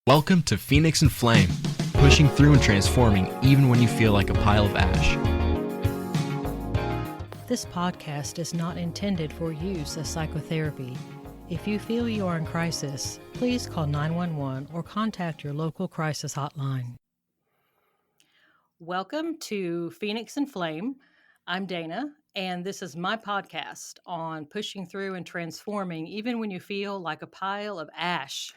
Welcome to Phoenix and Flame, pushing through and transforming even when you feel like a pile of ash. This podcast is not intended for use as psychotherapy. If you feel you are in crisis, please call 911 or contact your local crisis hotline. Welcome to Phoenix and Flame. I'm Dana, and this is my podcast on pushing through and transforming even when you feel like a pile of ash.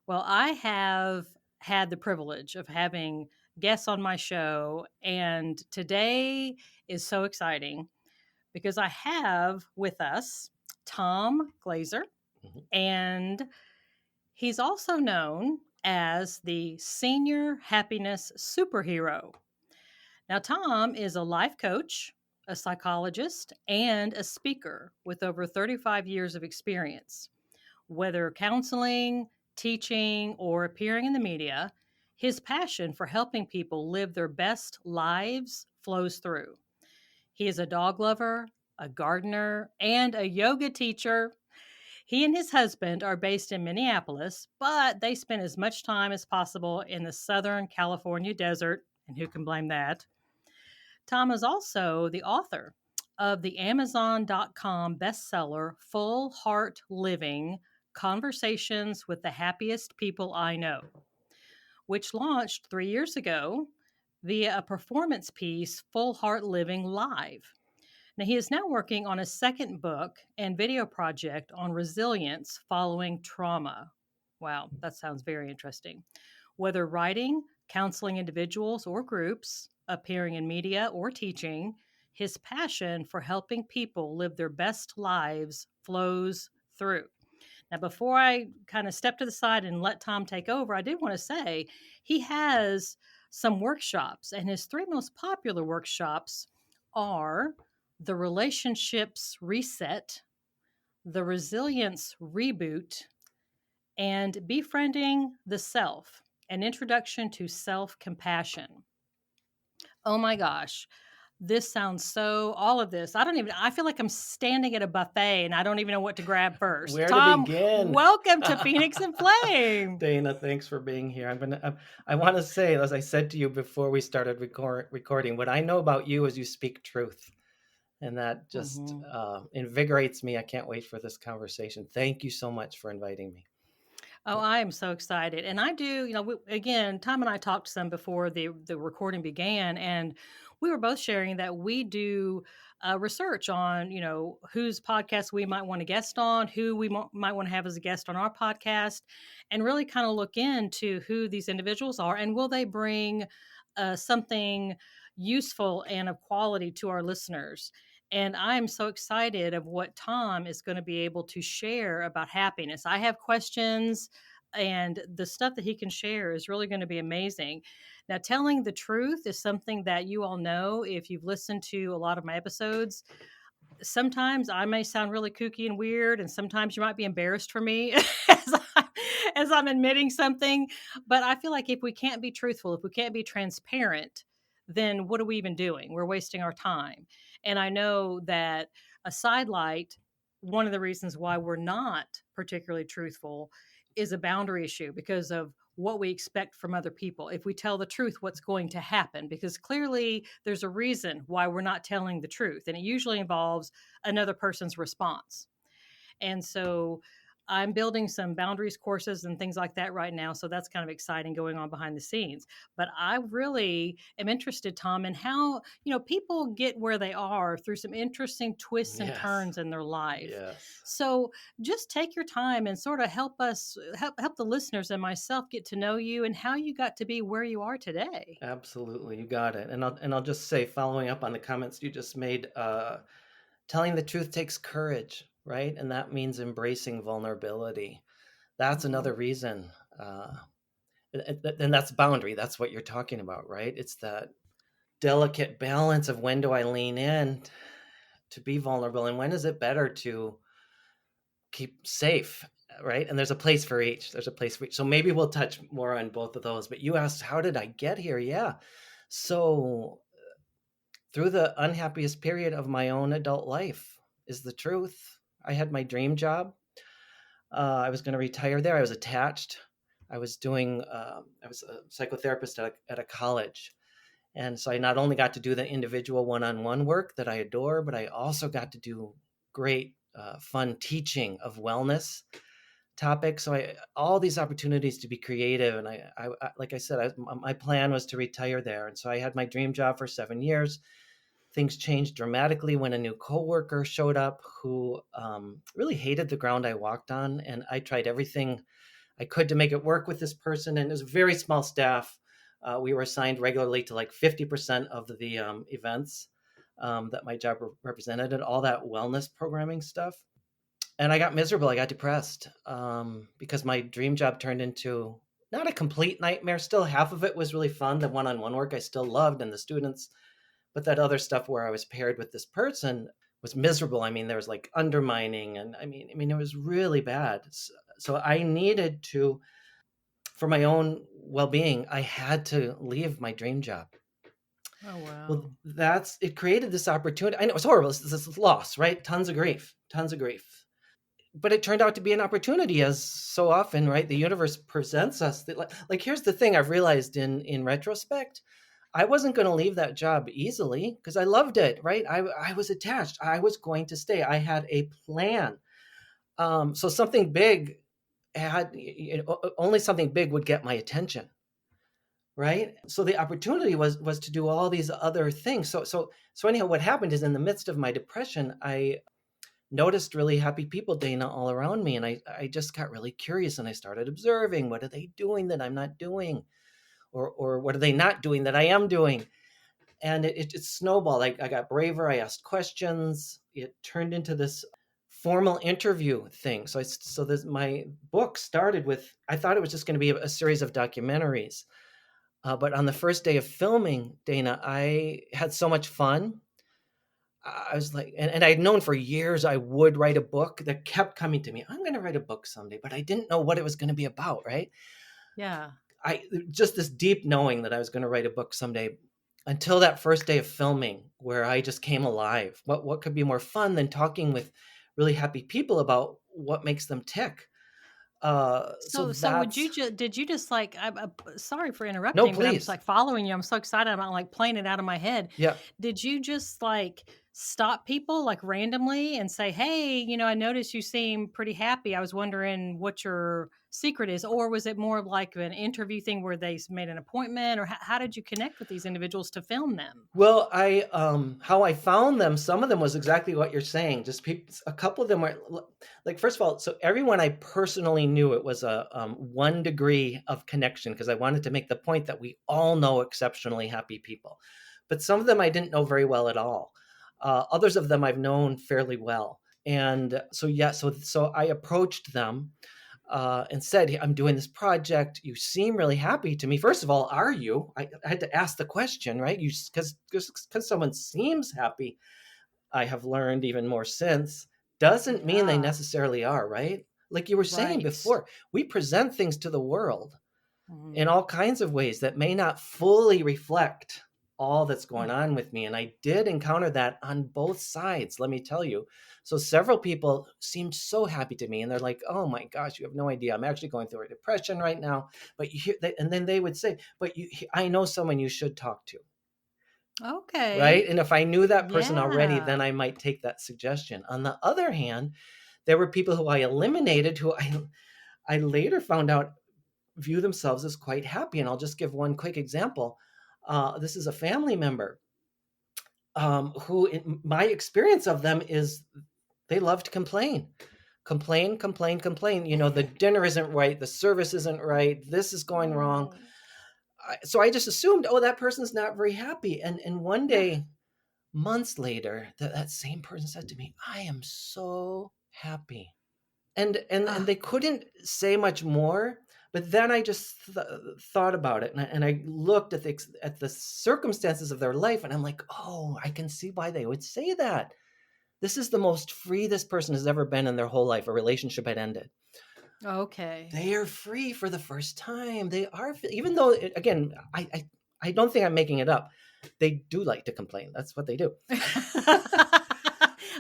Well, I have had the privilege of having guests on my show, and today is so exciting because I have with us Tom Glaser, and he's also known as the Senior Happiness Superhero. Now, Tom is a life coach, a psychologist, and a speaker with over 35 years of experience. Whether counseling, teaching, or appearing in the media, his passion for helping people live their best lives flows through. He is a dog lover, a gardener, and a yoga teacher. He and his husband are based in Minneapolis, but they spend as much time as possible in the Southern California desert, and who can blame that? Tom is also the author of the Amazon.com bestseller Full Heart Living: Conversations with the Happiest People I Know, which launched 3 years ago via a performance piece, Full Heart Living Live. Now, he is now working on a second book and video project on resilience following trauma. Wow, that sounds very interesting. Whether writing, counseling individuals or groups, appearing in media, or teaching, his passion for helping people live their best lives flows through. Now, before I kind of step to the side and let Tom take over, I did want to say he has some workshops, and his three most popular workshops are the Relationships Reset, the Resilience Reboot, and Befriending the Self, an introduction to self-compassion. Oh my gosh. This sounds so, all of this. I feel like I'm standing at a buffet and I don't even know what to grab first. Where Tom, to begin? welcome to Phoenix and Flame. Dana, thanks for being here. I want to say, as I said to you before we started recording, what I know about you is you speak truth. And that just invigorates me. I can't wait for this conversation. Thank you so much for inviting me. Oh, I am so excited. And I do, again, Tom and I talked some before the recording began, and we were both sharing that we do research on, whose podcast we might want to guest on, who we might want to have as a guest on our podcast, and really kind of look into who these individuals are and will they bring something useful and of quality to our listeners. And I'm so excited of what Tom is going to be able to share about happiness. I have questions, and the stuff that he can share is really going to be amazing. Now, telling the truth is something that you all know if you've listened to a lot of my episodes. Sometimes I may sound really kooky and weird, and sometimes you might be embarrassed for me as I'm admitting something. But I feel like if we can't be truthful, if we can't be transparent, then what are we even doing? We're wasting our time. And I know that a sidelight, one of the reasons why we're not particularly truthful is a boundary issue because of what we expect from other people. If we tell the truth, what's going to happen? Because clearly there's a reason why we're not telling the truth. And it usually involves another person's response. And so I'm building some boundaries courses and things like that right now. So that's kind of exciting going on behind the scenes. But I really am interested, Tom, in how, people get where they are through some interesting twists and turns in their life. Yes. So just take your time and sort of help the listeners and myself get to know you and how you got to be where you are today. Absolutely. You got it. And I'll just say, following up on the comments you just made, telling the truth takes courage. Right. And that means embracing vulnerability. That's another reason. And that's boundary. That's what you're talking about, right? It's that delicate balance of when do I lean in to be vulnerable and when is it better to keep safe, right? And there's a place for each. So maybe we'll touch more on both of those. But you asked, how did I get here? Yeah. So through the unhappiest period of my own adult life is the truth. I had my dream job. I was going to retire there. I was attached. I was doing, I was a psychotherapist at a college. And so I not only got to do the individual one-on-one work that I adore, but I also got to do great, fun teaching of wellness topics. So all these opportunities to be creative. And like I said, my plan was to retire there. And so I had my dream job for 7 years. Things changed dramatically when a new coworker showed up who really hated the ground I walked on. And I tried everything I could to make it work with this person. And it was a very small staff. We were assigned regularly to like 50% of the events that my job represented, and all that wellness programming stuff. And I got miserable. I got depressed because my dream job turned into not a complete nightmare. Still, half of it was really fun. The one-on-one work I still loved, and the students. But that other stuff where I was paired with this person was miserable. I mean, there was like undermining, and I mean, it was really bad. So I needed to, for my own well-being, I had to leave my dream job. Oh, wow. Well, it created this opportunity. I know it's horrible. This loss, right? Tons of grief. But it turned out to be an opportunity, as so often, right? The universe presents us that, like here's the thing I've realized in retrospect. I wasn't going to leave that job easily because I loved it, right? I was attached. I was going to stay. I had a plan. So something big only something big would get my attention, right? So the opportunity was to do all these other things. So anyhow, what happened is in the midst of my depression, I noticed really happy people, Dana, all around me. And I just got really curious and I started observing, what are they doing that I'm not doing? Or what are they not doing that I am doing? And it snowballed. I got braver. I asked questions. It turned into this formal interview thing. My book started with, I thought it was just going to be a series of documentaries. But on the first day of filming, Dana, I had so much fun. I was like, and I'd known for years I would write a book. That kept coming to me. I'm going to write a book someday, but I didn't know what it was going to be about, right? Yeah. Just this deep knowing that I was going to write a book someday, until that first day of filming where I just came alive. What could be more fun than talking with really happy people about what makes them tick? So did you just like, I'm sorry for No, interrupting, but I'm just please. like following you. I'm so excited. I'm like playing it out in my head. Yeah. Did you just like stop people like randomly and say, hey, I noticed you seem pretty happy. I was wondering what your secret is. Or was it more of like an interview thing where they made an appointment, or how did you connect with these individuals to film them? Well, how I found them, some of them was exactly what you're saying. Just people, a couple of them were like, first of all, so everyone I personally knew, it was a 1 degree of connection, because I wanted to make the point that we all know exceptionally happy people. But some of them I didn't know very well at all. Others of them I've known fairly well. And so I approached them and said, I'm doing this project. You seem really happy to me. First of all, are you? I had to ask the question, right? Because someone seems happy, I have learned even more since, doesn't mean they Yeah. necessarily are, right? Like you were saying Right. before, we present things to the world in Mhm. all kinds of ways that may not fully reflect all that's going on with me. And I did encounter that on both sides, let me tell you. So several people seemed so happy to me, and they're like, oh my gosh, you have no idea. I'm actually going through a depression right now. But and then they would say, but I know someone you should talk to. Okay. Right. And if I knew that person already, then Yeah. I might take that suggestion. On the other hand, there were people who I eliminated, who I later found out view themselves as quite happy. And I'll just give one quick example. This is a family member who, in my experience of them, is they love to complain. Complain. The dinner isn't right. The service isn't right. This is going wrong. So I just assumed, oh, that person's not very happy. And one day, months later, that same person said to me, I am so happy. And they couldn't say much more. But then I just thought about it, and I looked at the circumstances of their life, and I'm like, oh, I can see why they would say that. This is the most free this person has ever been in their whole life. A relationship had ended. Okay. They are free for the first time. They are, even though, again, I don't think I'm making it up. They do like to complain. That's what they do.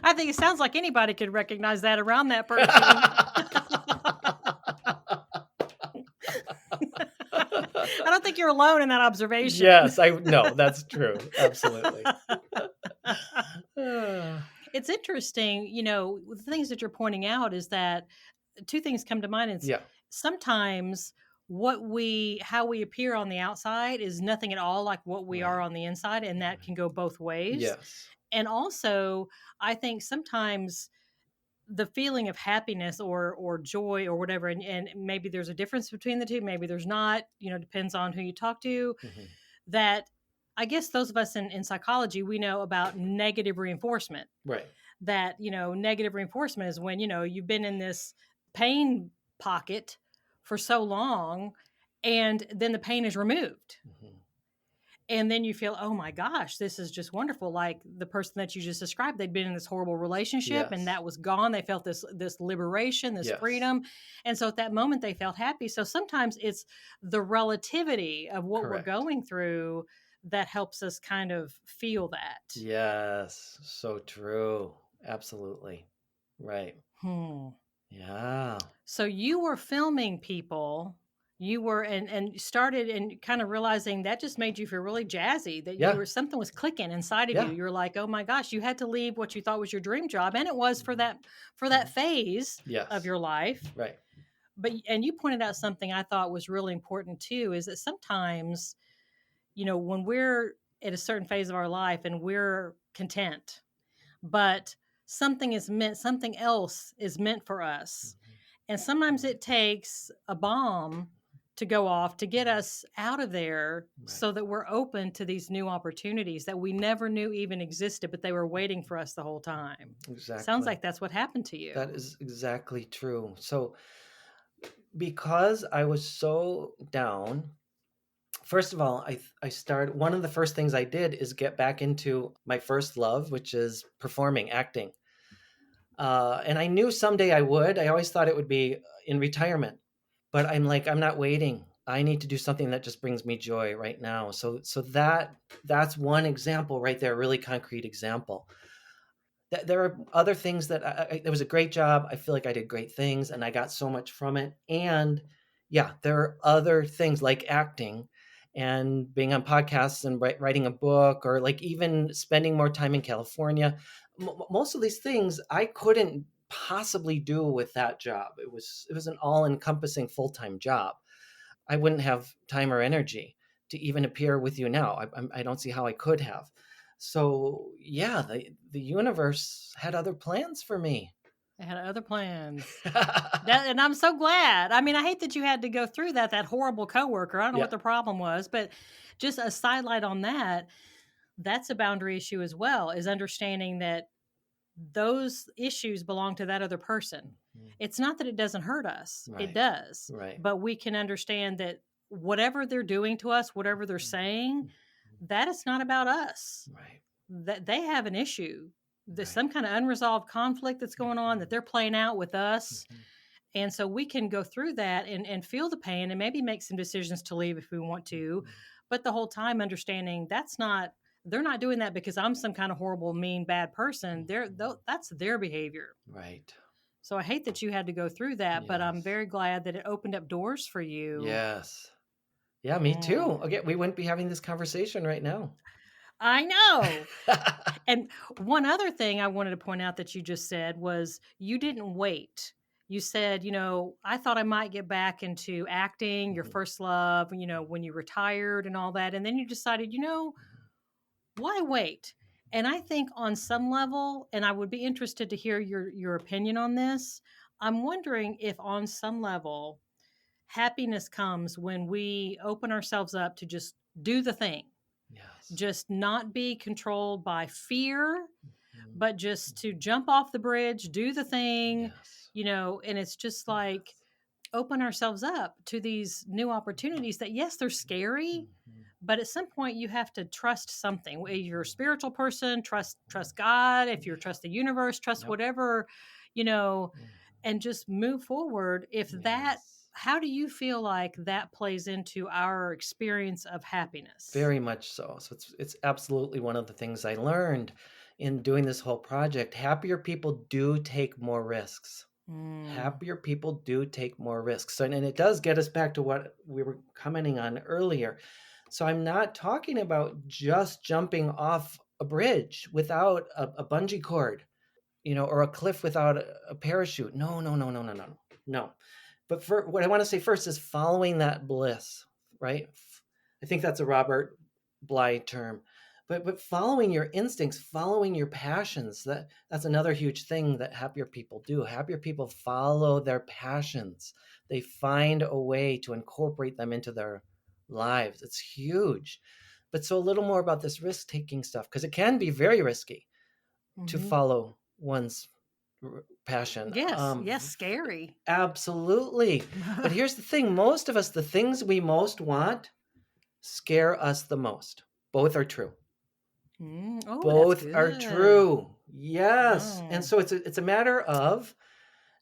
I think it sounds like anybody could recognize that around that person. don't think you're alone in that observation. Yes, no, that's true. Absolutely. Ah, It's interesting, the things that you're pointing out is that two things come to mind. It's yeah, sometimes how we appear on the outside is nothing at all like what we are right. on the inside, and that can go both ways. Yes, And also, I think sometimes the feeling of happiness or joy or whatever, and maybe there's a difference between the two, maybe there's not, depends on who you talk to, mhm, that I guess those of us in psychology, we know about negative reinforcement. right. That, negative reinforcement is when, you've been in this pain pocket for so long, and then the pain is removed. Mhm. And then you feel, oh my gosh, this is just wonderful. Like the person that you just described, they'd been in this horrible relationship and Yes, that was gone. They felt this liberation, this yes, freedom. And so at that moment they felt happy. So sometimes it's the relativity of what we're correct. going through that helps us kind of feel that. Yes, so true. Absolutely. Right. Hmm. Yeah. So you were filming people. You were and started and kind of realizing that just made you feel really jazzy, that you Yeah. were something was clicking inside of you. Yeah. You're like, "Oh my gosh, you had to leave what you thought was your dream job." And it was for Mhm, that mhm. phase of Yes. your life. Right. But and you pointed out something I thought was really important too, is that sometimes, when we're at a certain phase of our life and we're content, but something else is meant for us, Mhm. and sometimes it takes a bomb to go off to get us out of there Right. so that we're open to these new opportunities that we never knew even existed, but they were waiting for us the whole time. Sounds Exactly. like that's what happened to you. That is exactly true. So, because I was so down, first of all, I started, one of the first things I did is get back into my first love, which is performing, acting. And I knew someday I would. I always thought it would be in retirement, but I'm like, I'm not waiting. I need to do something that just brings me joy right now. So that's one example right there, a really concrete example. There are other things that there was a great job. I feel like I did great things and I got so much from it. And yeah, there are other things like acting and being on podcasts and writing a book, or like even spending more time in California. Most of these things I couldn't possibly do with that job. It was an all-encompassing full-time job. I wouldn't have time or energy to even appear with you now. I don't see how I could have. So yeah, the universe had other plans for me. I had other plans. And I'm so glad. I mean, I hate that you had to go through that horrible coworker. I don't know Yeah. what the problem was, but just a sidelight on that, that's a boundary issue as well, is understanding that those issues belong to that other person. Mhm. It's not that it doesn't hurt us, it Right. does, Right. but we can understand that whatever they're doing to us, whatever they're saying, Mhm. that is not about us. Right. That they have an issue. There's Right. some kind of unresolved conflict that's going on that Mhm. they're playing out with us. Mhm. And so we can go through that and feel the pain and maybe make some decisions to leave if we want to. Mhm. But the whole time understanding they're not doing that because I'm some kind of horrible, mean, bad person. Mhm. That's their behavior. Right. So I hate that you had to go through that, but I'm Yes. very glad that it opened up doors for you. Yes. Yeah, me too. Mm. Okay, we wouldn't be having this conversation right now. I know. And one other thing I wanted to point out that you just said was you didn't wait. You said, I thought I might get back into acting, your Mhm. first love, when you retired and all that. And then you decided, why wait? And I think on some level, and I would be interested to hear your opinion on this. I'm wondering if on some level happiness comes when we open ourselves up to just do the thing, Yes. just not be controlled by fear, Mhm. but just to Mhm. jump off the bridge, do the thing, Yes. and it's just like Yes. open ourselves up to these new opportunities that, yes, they're scary, Mhm. but at some point you have to trust something. If you're a Mhm. spiritual person, trust Mhm. God. If you're Yeah. trust the universe, trust Yep. whatever, you know, Mhm. and just move forward. If that, Yes. how do you feel like that plays into our experience of happiness? Very much so. So it's absolutely one of the things I learned in doing this whole project. Happier people do take more risks. Mm. Happier people do take more risks. And it does get us back to what we were commenting on earlier. So I'm not talking about just jumping off a bridge without a bungee cord, or a cliff without a parachute. No, no, no, no, no, no, no. But for what I want to say first is following that bliss, right? I think that's a Robert Bly term. But following your instincts, following your passions, that's another huge thing that happier people do. Happier people follow their passions. They find a way to incorporate them into their lives. It's huge. But so a little more about this risk-taking stuff, because it can be very risky to Hmm. follow one's passion. Yes, yes, scary. Absolutely. But here's the thing, most of us, the things we most want scare us the most. Both are true. Oh, that's Both are good. true. Yes. And Oh, so it's a matter of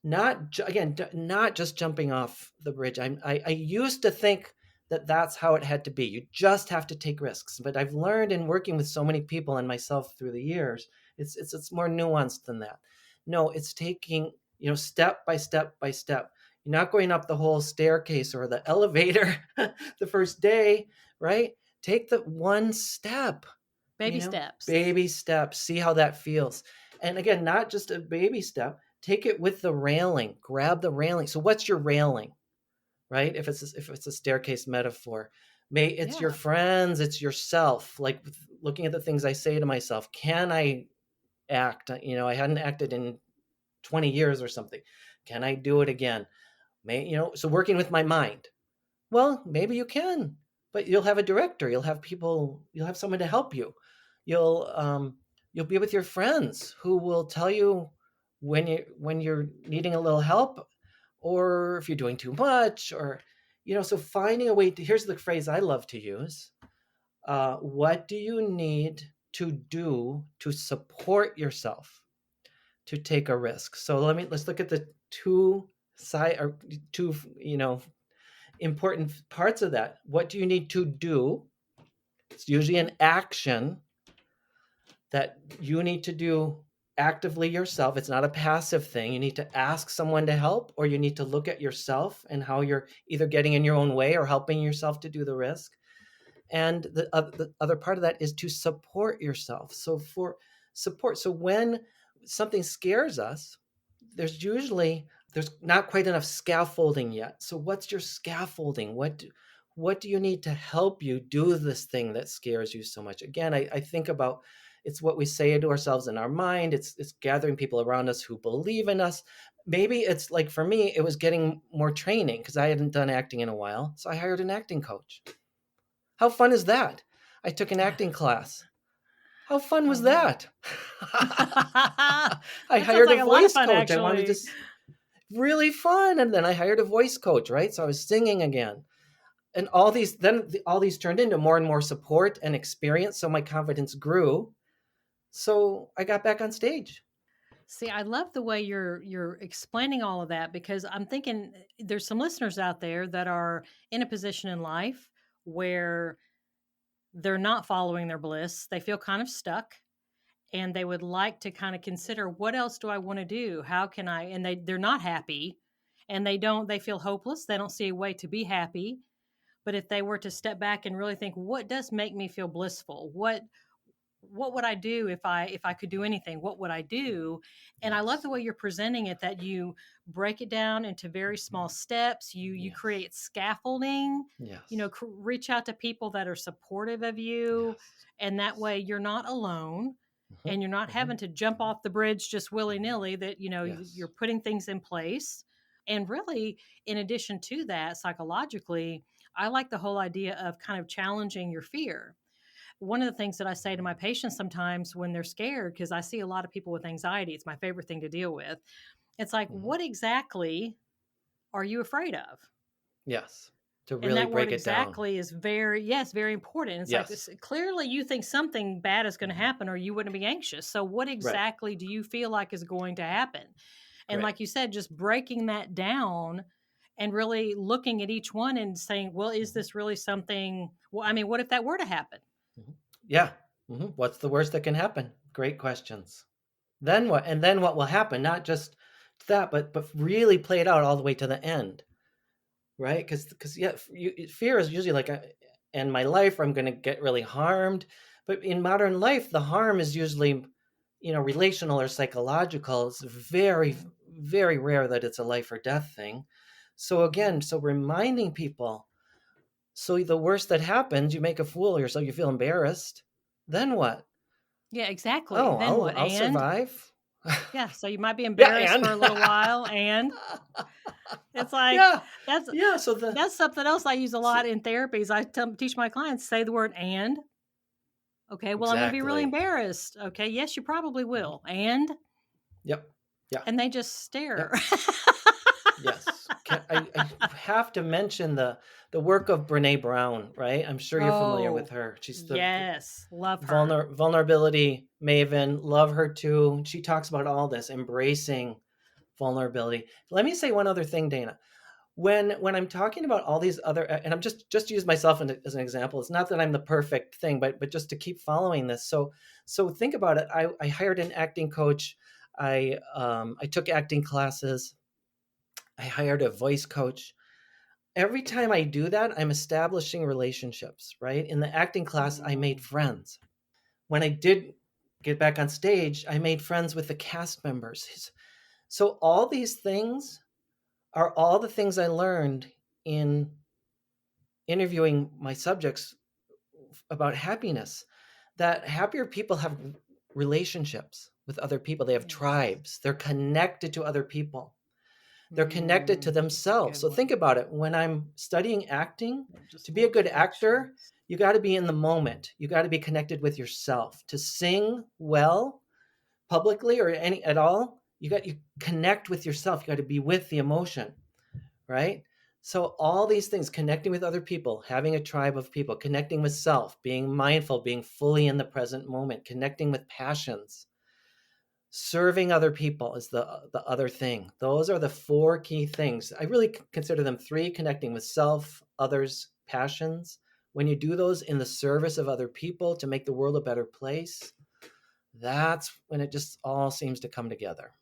not just jumping off the bridge. I used to think that that's how it had to be. You just have to take risks. But I've learned in working with so many people and myself through the years, it's more nuanced than that. No, it's taking, step by step by step. You're not going up the whole staircase or the elevator the first day, right? Take the one step, baby steps. baby steps, see how that feels. And again, not just a baby step, take it with the railing, grab the railing. So what's your railing, right? If it's a staircase metaphor, it's your Yeah. friends, it's yourself. Like looking at the things I say to myself, can I act? I hadn't acted in 20 years or something. Can I do it again? So working with my mind. Well, maybe you can, but you'll have a director, you'll have people, you'll have someone to help you. You'll be with your friends who will tell you when you're needing a little help, or if you're doing too much, or so finding a way to, here's the phrase I love to use. What do you need to do to support yourself to take a risk? So let's look at the two important parts of that. What do you need to do? It's usually an action that you need to do actively yourself. It's not a passive thing. You need to ask someone to help, or you need to look at yourself and how you're either getting in your own way or helping yourself to do the risk. And the other part of that is to support yourself. So for support, so when something scares us, there's not quite enough scaffolding yet. So what's your scaffolding? What do you need to help you do this thing that scares you so much? Again, I think about, it's what we say to ourselves in our mind. It's gathering people around us who believe in us. Maybe it's like, for me, it was getting more training because I hadn't done acting in a while. So I hired an acting coach. How fun is that? I took an acting class. How fun I was love it. that? I That sounds hired a like a lot of voice fun, coach. I wanted to actually. really fun. And then I hired a voice coach, right? So I was singing again. And all these turned into more and more support and experience. So my confidence grew. So I got back on stage. See, I love the way you're explaining all of that, because I'm thinking there's some listeners out there that are in a position in life where they're not following their bliss. They feel kind of stuck, and they would like to kind of consider, what else do I want to do? How can I, and they're not happy, and they feel hopeless. They don't see a way to be happy. But if they were to step back and really think, what does make me feel blissful? What would I do if I could do anything? What would I do? And I love Yes. the way you're presenting it, that you break it down into very small steps. You Yes. create scaffolding, Yes. reach out to people that are supportive of you, Yes. and that way you're not alone, Mhm. and you're not Mhm. having to jump off the bridge just willy-nilly, that Yes. you're putting things in place. And really, in addition to that, psychologically, I like the whole idea of kind of challenging your fear. One of the things that I say to my patients sometimes when they're scared, because I see a lot of people with anxiety, it's my favorite thing to deal with. It's like, Mhm. what exactly are you afraid of? Yes. To And really that word break it down. exactly is very important. It's like, Yes. this, clearly you think something bad is going to Mhm. happen, or you wouldn't be anxious. So, what Right. exactly do you feel like is going to happen? And Great. like you said, just breaking that down and really looking at each one and saying, well, is Mhm. this really something? Well, I mean, what if that were to happen? Mhm. Yeah. What's the worst that can happen? Great questions. Then what? And then what will happen? Not just that, but really play it out all the way to the end, right? Because yeah, fear is usually like, in my life, I'm going to get really harmed. But in modern life, the harm is usually, relational or psychological. It's very, very rare that it's a life or death thing. So again, so reminding people, so the worst that happens, you make a fool of yourself, you feel embarrassed. Then what? Yeah, exactly. Oh, Then what? I'll And survive. yeah, so you might be Yeah, embarrassed and for a little while, and it's like yeah, that's yeah. So the that's something else I use a so, lot in therapies. I teach my clients, say the word and. Okay, well, I'm going to be really exactly. embarrassed. Okay, yes, you probably Mhm. will. Yep. Yeah. And they just stare. Yep. Yes. I have to mention the work of Brene Brown, right? I'm sure you're familiar with Oh, her. She's the yes, love her. vulnerability maven. Love her too. She talks about all this, embracing vulnerability. Let me say one other thing, Dana. When I'm talking about all these other, and I'm just use myself as an example. It's not that I'm the perfect thing, but just to keep following this. So think about it. I hired an acting coach. I took acting classes. I hired a voice coach. Every time I do that, I'm establishing relationships, right? In the acting class, I made Mm, friends. When I did get back on stage, I made friends with the cast members. So all these things are all the things I learned in interviewing my subjects about happiness. That happier people have relationships with other people, they have yes. tribes, they're connected to other people. They're connected to That's a themselves. good So think one. about it. When I'm studying acting, They're just to be a little good actor, connections. you got to be in the moment. You got to be connected with yourself. To sing well publicly or any at all, you connect with yourself. You got to be with the emotion, right? So all these things, connecting with other people, having a tribe of people, connecting with self, being mindful, being fully in the present moment, connecting with passions, serving other people is the other thing. Those are the four key things. I really consider them three: connecting with self, others, passions. When you do those in the service of other people to make the world a better place, that's when it just all seems to come together.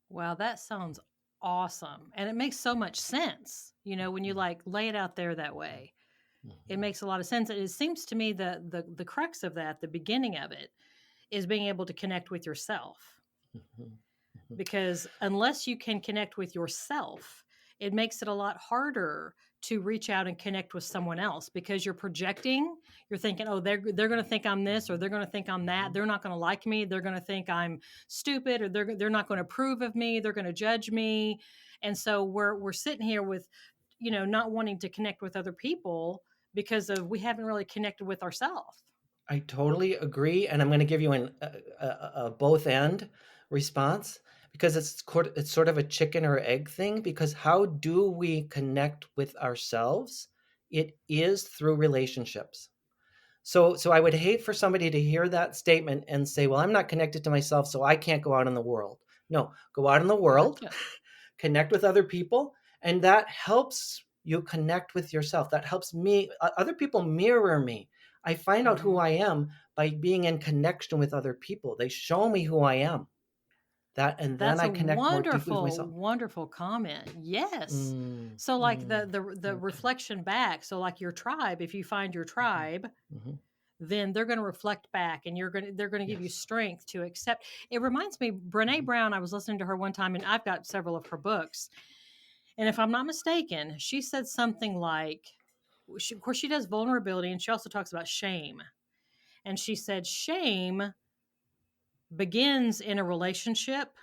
Wow, that sounds awesome. And it makes so much sense, when you like lay it out there that way. It Mhm, makes a lot of sense. And it seems to me that the crux of that, the beginning of it, is being able to connect with yourself. mhm, mhm. Because unless you can connect with yourself, it makes it a lot harder to reach out and connect with someone else because you're projecting. You're thinking, oh, they're going to think I'm this, or they're going to think I'm that. They're not going to like me. They're going to think I'm stupid, or they're not going to approve of me. They're going to judge me. And so we're sitting here with, not wanting to connect with other people because of we haven't really connected with ourselves. I totally agree, and I'm going to give you a both end response because it's sort of a chicken or egg thing. Because how do we connect with ourselves? It is through relationships. So I would hate for somebody to hear that statement and say, "Well, I'm not connected to myself, so I can't go out in the world." No, go out in the world, Gotcha. connect with other people, and that helps you connect with yourself. That helps me. Other people mirror me. I find out who Hmm. I am by being in connection with other people. They show me who I am. And then That's I a connect more deeply with wonderful, myself. wonderful comment. Yes. Mm, So like mm, the okay. reflection back, so like your tribe, if you find your Mhm, tribe, mhm. then they're going to reflect back and they're going to give you Yes. strength to accept. It reminds me Brené Mhm, Brown, I was listening to her one time and I've got several of her books. And if I'm not mistaken, she said something like of course she does vulnerability and she also talks about shame. And she said shame begins in a relationship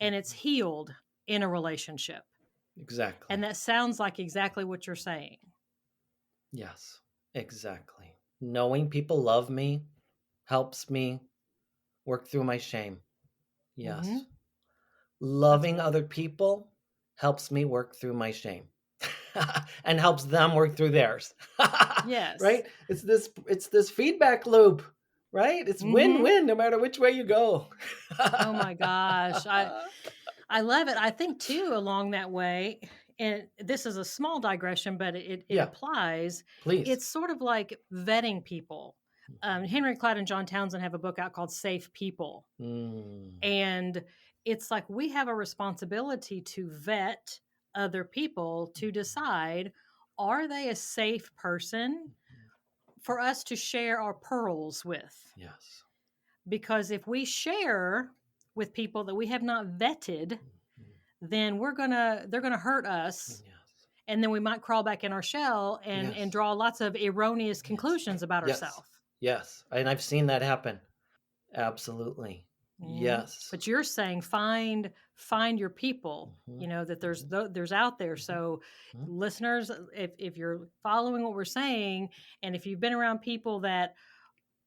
and it's mhm. healed in a relationship. And Exactly. that sounds like exactly what you're saying. Yes, exactly. Knowing people love me helps me work through my shame. Yes. Hmm. That's Loving other wonderful. people helps me work through my shame and helps them work through theirs. Yes. Right? It's this feedback loop, right? It's Hmm. win-win no matter which way you go. Oh my gosh. I love it. I think too along that way, and this is a small digression, but it Yeah, applies. please. It's sort of like vetting people. Henry Cloud and John Townsend have a book out called Safe People. Mm, And it's like we have a responsibility to vet other people to decide, are they a safe person for us to share our pearls with? Yes. Because if we share with people that we have not vetted, then they're gonna hurt us, Yes. and then we might crawl back in our shell and Yes. draw lots of erroneous conclusions about Yes. ourselves. Yes. And I've seen that happen. Absolutely. Mhm. Yes. But you're saying find your people, Mhm. that Mhm. there's out there. Mhm. So Mhm. listeners, if you're following what we're saying, and if you've been around people that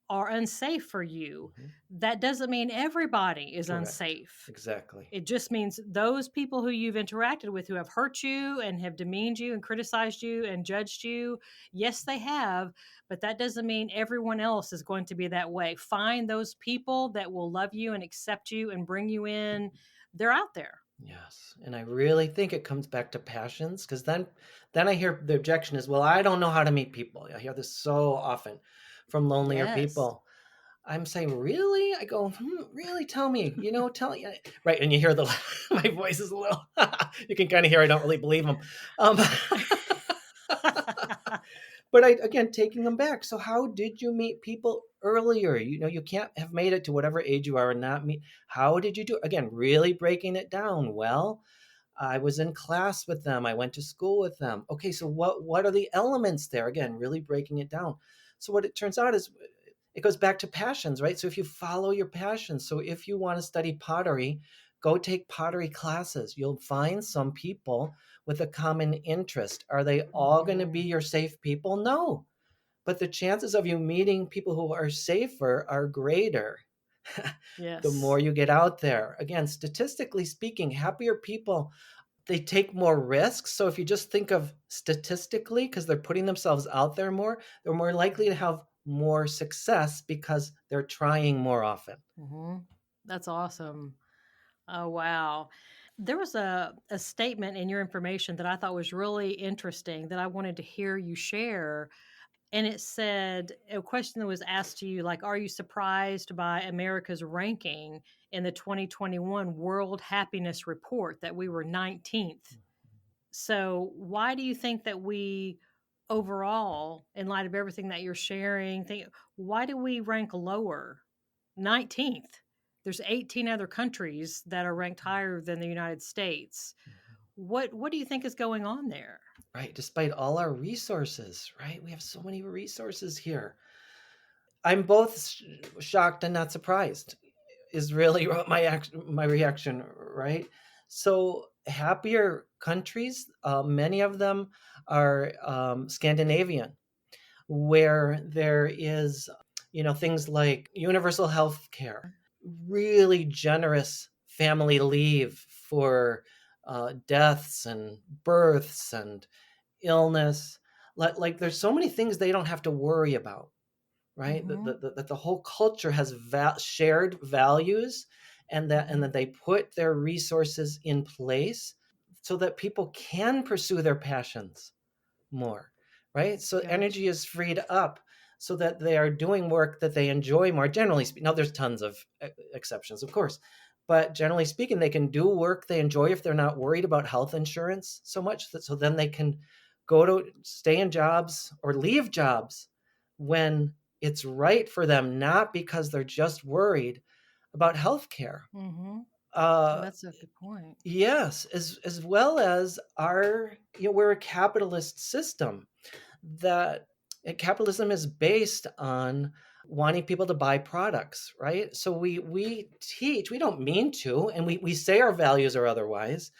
are unsafe for you, Mhm. that doesn't mean everybody is Correct. unsafe. Exactly. It just means those people who you've interacted with, who have hurt you and have demeaned you and criticized you and judged you. Yes, they have, but that doesn't mean everyone else is going to be that way. Find those people that will love you and accept you and bring you in. They're out there. Yes. And I really think it comes back to passions, because then I hear the objection is, well, I don't know how to meet people. I hear this so often from lonelier Yes. people. I'm saying, really? I go, really? Tell me, tell me. Right. And you hear my voice is a little, you can kind of hear I don't really believe them. Um, but again, taking them back. So how did you meet people earlier? You can't have made it to whatever age you are and not meet. How did you do it? Again, really breaking it down. Well, I was in class with them. I went to school with them. Okay, so what are the elements there? Again, really breaking it down. So what it turns out is it goes back to passions, right? So if you follow your passions, so if you want to study pottery, go take pottery classes. You'll find some people with a common interest. Are they all going to be Mhm. your safe people? No. But the chances of you meeting people who are safer are greater the more Yes. you get out there. Again, statistically speaking, happier people, they take more risks. So if you just think of statistically, because they're putting themselves out there more, they're more likely to have more success because they're trying more often. Hmm. That's awesome. Oh, wow. There was a statement in your information that I thought was really interesting that I wanted to hear you share. And it said, a question that was asked to you, like, are you surprised by America's ranking in the 2021 World Happiness Report that we were 19th? So, why do you think that we overall, in light of everything that you're sharing, why do we rank lower? 19th. There's 18 other countries that are ranked higher than the United States. What do you think is going on there? Right. Despite all our resources, right? We have so many resources here. I'm both shocked and not surprised, is really what my reaction, right? So happier countries, many of them are Scandinavian, where there is, things like universal health care, really generous family leave for deaths and births and illness. Like there's so many things they don't have to worry about, right? That Hmm. the whole culture has shared values, and that they put their resources in place so that people can pursue their passions more, right? So Gotcha. energy is freed up so that they are doing work that they enjoy more. Generally speaking, now there's tons of exceptions, of course, but generally speaking, they can do work they enjoy if they're not worried about health insurance so much. So then they can go to stay in jobs or leave jobs when it's right for them, not because they're just worried about health care. Hmm. Uh, That's a good point. yes, as well as we're a capitalist system that capitalism is based on wanting people to buy products, right? So we teach, we don't mean to, and we say our values are otherwise,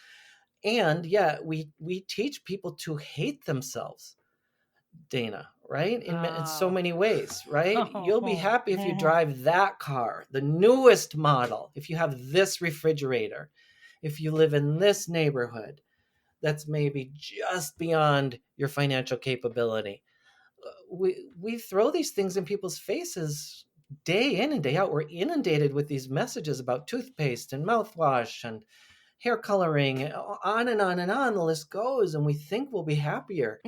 and yet we teach people to hate themselves, Dana, right? In so Oh. many ways, right? You'll be happy if you drive that car, the newest model, if you have this refrigerator, if you live in this neighborhood that's maybe just beyond your financial capability. We throw these things in people's faces day in and day out. We're inundated with these messages about toothpaste and mouthwash and hair coloring, on and on and on the list goes, and we think we'll be happier.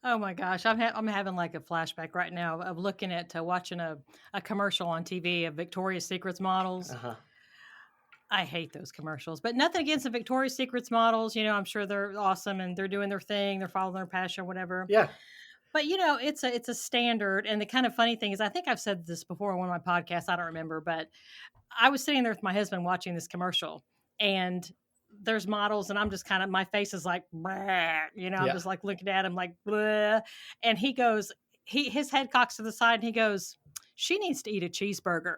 Oh my gosh, I'm having like a flashback right now of looking at watching a commercial on TV of Victoria's Secrets models. Uh-huh. I hate those commercials, but nothing against the Victoria's Secrets models. I'm sure they're awesome and they're doing their thing. They're following their passion, whatever. Yeah. But it's a standard. And the kind of funny thing is, I think I've said this before on one of my podcasts. I don't remember, but I was sitting there with my husband watching this commercial, and there's models, and I'm just kind of, my face is like, "Bleh," I'm just like looking at him like, "Bleh." And he goes, his head cocks to the side, and he goes, "She needs to eat a cheeseburger."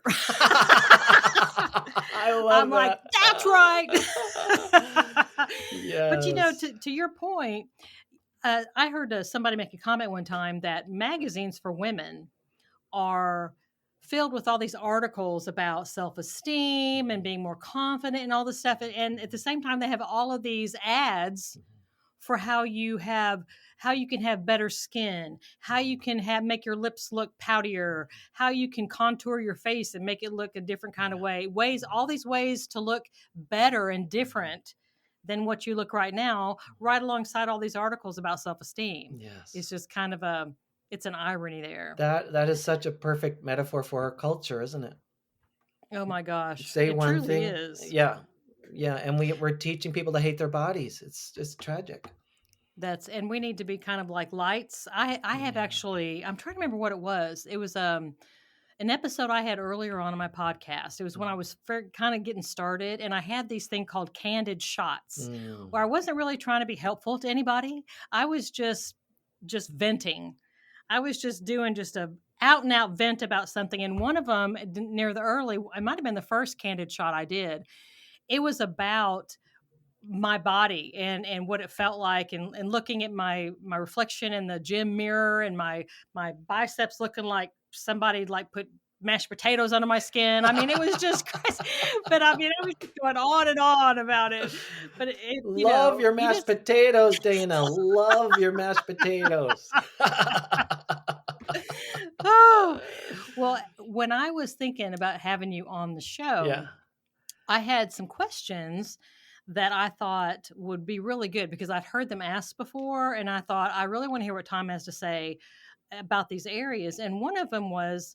I love I'm like, that. "That's right." But Yes. to your point, I heard somebody make a comment one time that magazines for women are filled with all these articles about self-esteem and being more confident and all this stuff, and at the same time they have all of these ads for how you can have better skin, how you can make your lips look poutier, how you can contour your face and make it look a different kind of ways, all these ways to look better and different than what you look right now, right alongside all these articles about self-esteem. Yes. It's just kind of it's an irony there. That is such a perfect metaphor for our culture, isn't it? Oh my gosh. Say It one truly thing. is. Yeah. Yeah. And we're teaching people to hate their bodies. It's just tragic. And we need to be kind of like lights. I have actually, I'm trying to remember what it was. It was an episode I had earlier on in my podcast. It was when I was kind of getting started, and I had these thing called candid shots, where I wasn't really trying to be helpful to anybody. I was just venting. I was just doing just a out and out vent about something. And one of them near the early, it might have been the first candid shot I did. It was about my body and what it felt like, and looking at my reflection in the gym mirror, and my biceps looking like somebody like put mashed potatoes under my skin. I mean, it was just crazy. But I mean, I was just going on and on about it. But Love your mashed potatoes, Dana. Love your mashed potatoes. Oh, well, when I was thinking about having you on the show, Yeah. I had some questions that I thought would be really good, because I've heard them asked before, and I thought I really want to hear what Tom has to say about these areas. And one of them was,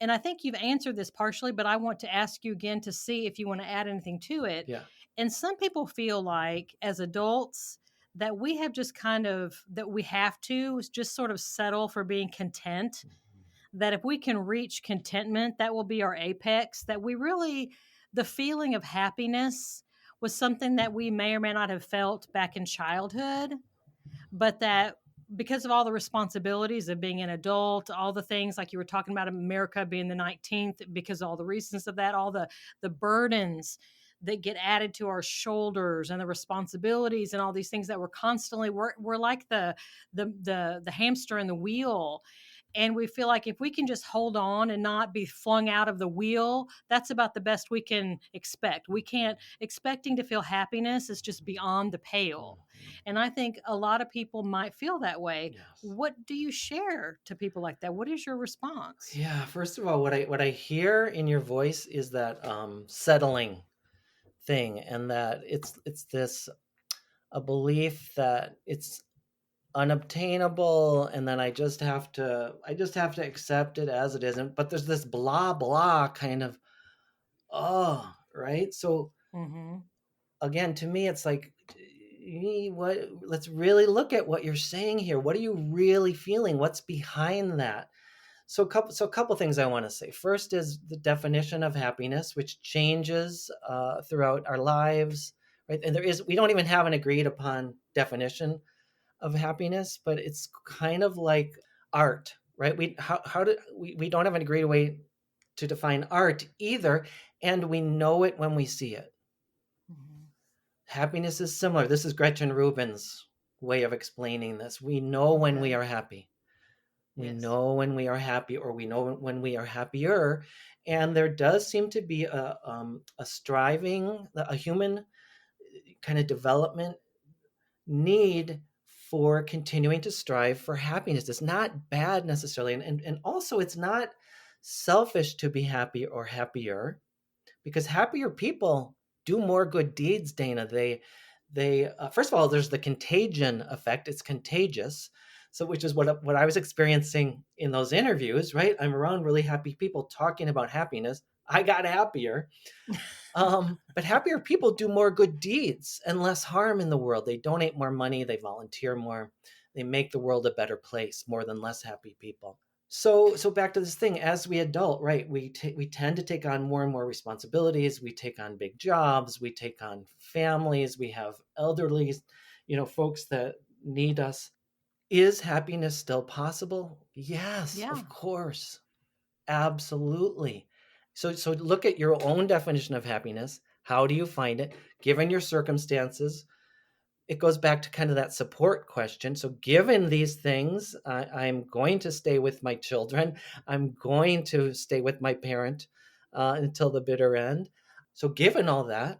and I think you've answered this partially, but I want to ask you again to see if you want to add anything to it. Yeah. And some people feel like as adults that we have just that we have to just sort of settle for being content, that if we can reach contentment, that will be our apex, that the feeling of happiness was something that we may or may not have felt back in childhood, but that because of all the responsibilities of being an adult, all the things like you were talking about, America being the 19th, because of all the reasons of that, all the burdens that get added to our shoulders and the responsibilities and all these things that we're like the hamster in the wheel. And we feel like if we can just hold on and not be flung out of the wheel, that's about the best we can expect. We can't, expecting to feel happiness is just beyond the pale. And I think a lot of people might feel that way. Yes. What do you share to people like that? What is your response? Yeah. First of all, what I hear in your voice is that settling thing, and that it's this a belief that it's unobtainable, and then I just have to accept it as it isn't. But there's this blah blah kind of right. So again, to me, it's like, let's really look at what you're saying here. What are you really feeling? What's behind that? So a couple things I want to say. First is the definition of happiness, which changes throughout our lives, right? And we don't even have an agreed upon definition of happiness, but it's kind of like art, right? We don't have an agreed way to define art either, and we know it when we see it. Happiness is similar. This is Gretchen Rubin's way of explaining this. We know when we are happy. We know when we are happy, or we know when we are happier. And there does seem to be a striving, a human kind of development need for continuing to strive for happiness. It's not bad necessarily. And also, it's not selfish to be happy or happier, because happier people do more good deeds, Dana. They first of all, there's the contagion effect. It's contagious. So, which is what I was experiencing in those interviews, right? I'm around really happy people talking about happiness. I got happier. But happier people do more good deeds and less harm in the world. They donate more money, they volunteer more, they make the world a better place more than less happy people. So back to this thing, as we adult, right? We tend to take on more and more responsibilities. We take on big jobs. We take on families. We have elderly, folks that need us. Is happiness still possible? Yes, Yeah. of course. Absolutely. So look at your own definition of happiness. How do you find it given your circumstances? It goes back to kind of that support question. So given these things, I'm going to stay with my children. I'm going to stay with my parent until the bitter end. So given all that,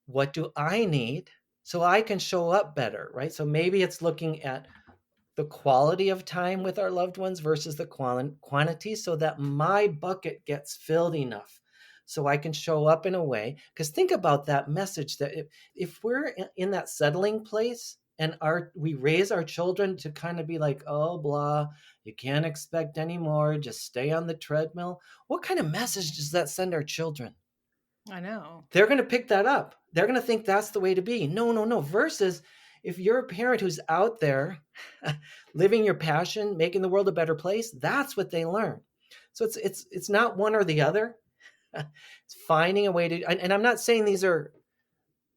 what do I need so I can show up better, right? So maybe it's looking at the quality of time with our loved ones versus the quantity, so that my bucket gets filled enough so I can show up in a way. Because think about that message, that if we're in that settling place and we raise our children to kind of be like, oh, blah, you can't expect any more, just stay on the treadmill. What kind of message does that send our children? I know. They're going to pick that up. They're going to think that's the way to be. No, no, no. Versus if you're a parent who's out there living your passion, making the world a better place, that's what they learn. So it's not one or the other. It's finding a way to, and I'm not saying these are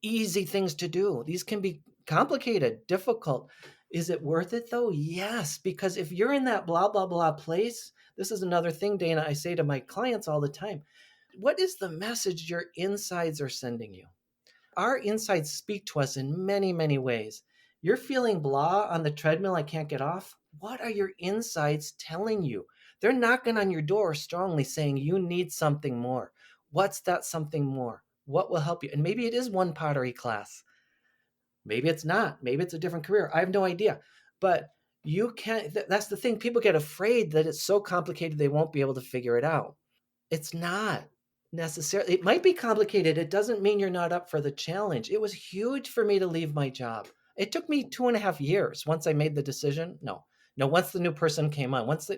easy things to do. These can be complicated, difficult. Is it worth it though? Yes, because if you're in that blah, blah, blah place, this is another thing, Dana, I say to my clients all the time. What is the message your insides are sending you? Our insides speak to us in many, many ways. You're feeling blah on the treadmill, I can't get off. What are your insides telling you? They're knocking on your door strongly saying you need something more. What's that something more? What will help you? And maybe it is one pottery class. Maybe it's not. Maybe it's a different career. I have no idea. But you can't, that's the thing. People get afraid that it's so complicated they won't be able to figure it out. It's not necessarily. It might be complicated. It doesn't mean you're not up for the challenge. It was huge for me to leave my job. It took me 2.5 years once I made the decision. No, once the new person came on, once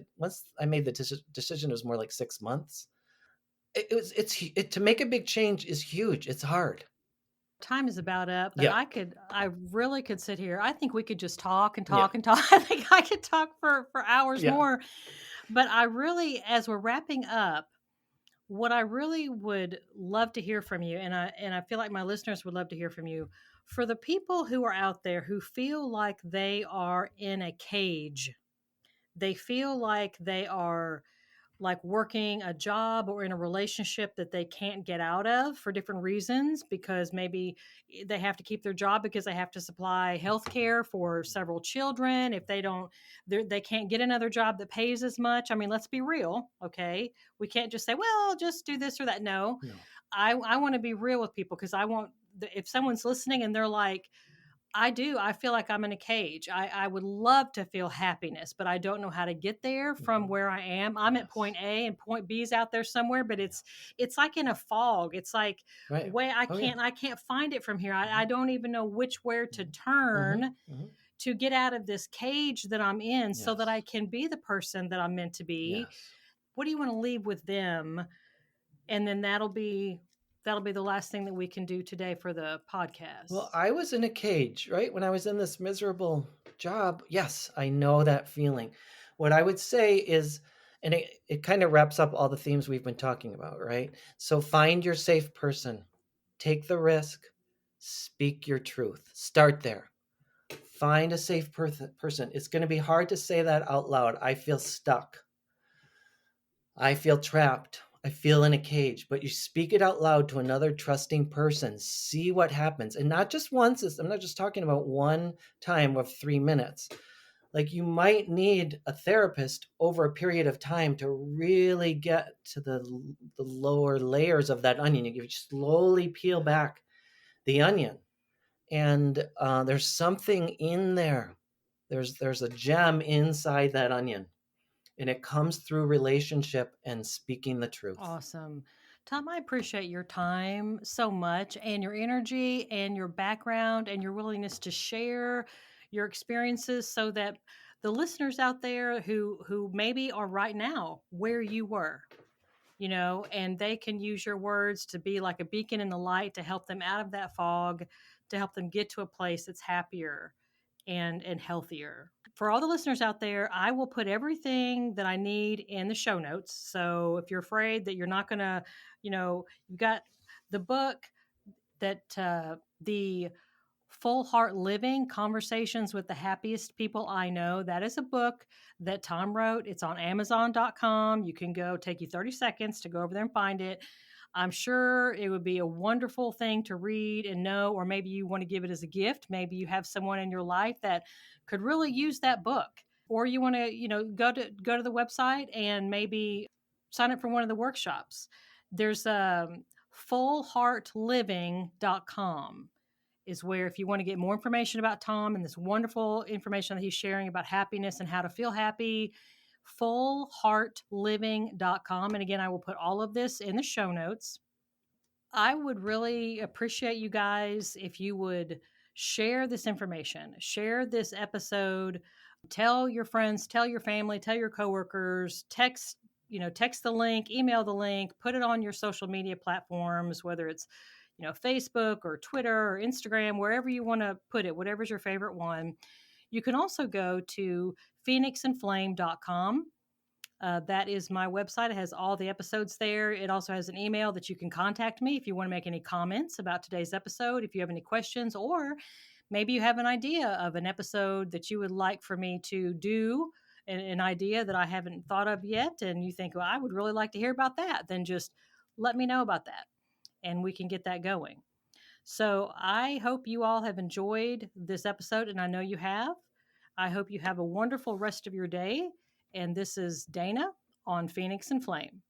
I made the decision, it was more like 6 months. To make a big change is huge. It's hard. Time is about up, but Yeah, I really could sit here. I think we could just talk and yeah, talk and talk. I think I could talk for hours yeah. more. But I really, as we're wrapping up, what I really would love to hear from you, and I feel like my listeners would love to hear from you, for the people who are out there who feel like they are in a cage, they feel like they are like working a job or in a relationship that they can't get out of for different reasons, because maybe they have to keep their job because they have to supply health care for several children. If they don't, they can't get another job that pays as much. I mean, let's be real. Okay, we can't just say, well, just do this or that. No, No. I want to be real with people, because I want, if someone's listening and they're like, I do. I feel like I'm in a cage. I would love to feel happiness, but I don't know how to get there from Mhm. where I am. I'm at Yes. point A and point B is out there somewhere, but Yeah. it's like in a fog. It's like, Right. way Oh yeah. I can't find it from here. I Mhm. don't even know which where to Mhm. Mhm. turn Mhm. to get out of this cage that I'm in, so that I Yes. can be the person that I'm meant to be. Yes. What do you want to leave with them? And then that'll be the last thing that we can do today for the Well, podcast. I was in a cage, right? When I was in this miserable job. Yes, I know that feeling. What I would say is, and it kind of wraps up all the themes we've been talking about, right? So find your safe person, take the risk, speak your truth. Start there. Find a safe person. It's going to be hard to say that out loud. I feel stuck. I feel trapped. I feel in a cage, but you speak it out loud to another trusting person. See what happens. And not just once. I'm not just talking about one time of 3 minutes. Like you might need a therapist over a period of time to really get to the lower layers of that onion. You slowly peel back the onion, and there's something in there. There's a gem inside that onion, and it comes through relationship and speaking the truth. Awesome. Tom, I appreciate your time so much, and your energy and your background and your willingness to share your experiences, so that the listeners out there who maybe are right now where you were, and they can use your words to be like a beacon in the light to help them out of that fog, to help them get to a place that's happier and healthier. For all the listeners out there, I will put everything that I need in the show notes. So if you're afraid that you're not going to, you've got the book that the Full Heart Living Conversations with the Happiest People I Know. That is a book that Tom wrote. It's on Amazon.com. You can go, take you 30 seconds to go over there and find it. I'm sure it would be a wonderful thing to read and know, or maybe you want to give it as a gift. Maybe you have someone in your life that could really use that book, or you want to, go to the website and maybe sign up for one of the workshops. There's fullheartliving.com is where, if you want to get more information about Tom and this wonderful information that he's sharing about happiness and how to feel happy, fullheartliving.com. And again, I will put all of this in the show notes. I would really appreciate you guys if you would share this information, share this episode, tell your friends, tell your family, tell your coworkers, text the link, email the link, put it on your social media platforms, whether it's Facebook or Twitter or Instagram, wherever you want to put it, whatever's your favorite one. You can also go to phoenixandflame.com. That is my website. It has all the episodes there. It also has an email that you can contact me if you want to make any comments about today's episode, if you have any questions, or maybe you have an idea of an episode that you would like for me to do, an idea that I haven't thought of yet, and you think, well, I would really like to hear about that, then just let me know about that and we can get that going. So I hope you all have enjoyed this episode, and I know you have. I hope you have a wonderful rest of your day. And this is Dana on Phoenix and Flame.